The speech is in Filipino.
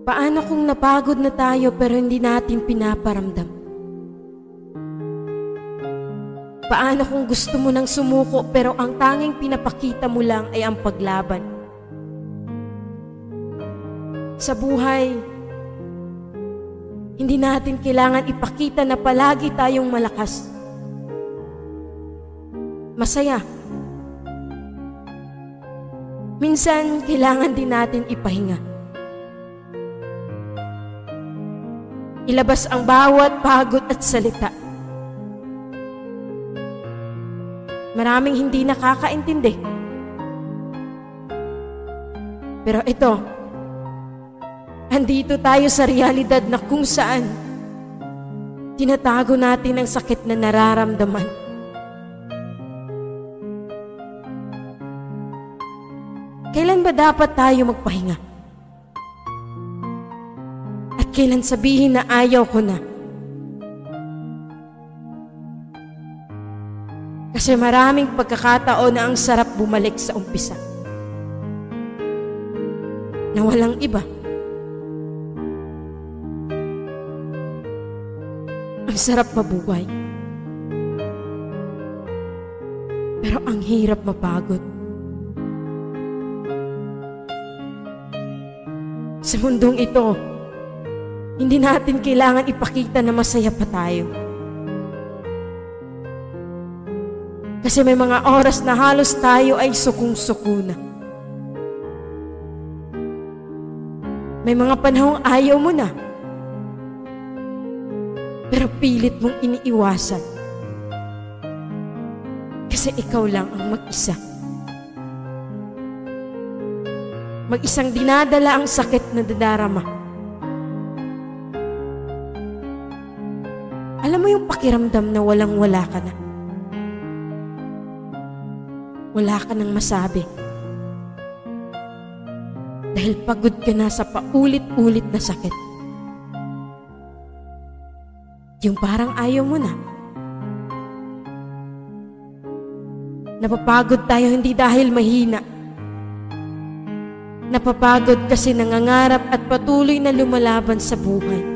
Paano kung napagod na tayo pero hindi natin pinaparamdam? Paano kung gusto mo nang sumuko pero ang tanging pinapakita mo lang ay ang paglaban? Sa buhay, hindi natin kailangan ipakita na palagi tayong malakas, masaya. Minsan, kailangan din natin ipahinga. Ilabas ang bawat pagod at salita. Maraming hindi nakakaintindi. Pero ito, andito tayo sa realidad na kung saan tinatago natin ang sakit na nararamdaman. Kailan ba dapat tayo magpahinga? At kailan sabihin na ayaw ko na? Kasi maraming pagkakataon na ang sarap bumalik sa umpisa. Na walang iba. Ang sarap mabuhay. Pero ang hirap mapagod. Sa mundong ito, hindi natin kailangan ipakita na masaya pa tayo. Kasi may mga oras na halos tayo ay sukong-suko na. May mga panahong ayaw mo na. Pero pilit mong iniiwasan. Kasi ikaw lang ang mag-isa. Mag-isang dinadala ang sakit na dadarama. Alam mo yung pakiramdam na walang-wala ka na. Wala ka nang masabi. Dahil pagod ka na sa paulit-ulit na sakit. Yung parang ayaw mo na. Napapagod tayo hindi dahil mahina. Napapagod kasi nangangarap at patuloy na lumalaban sa buhay.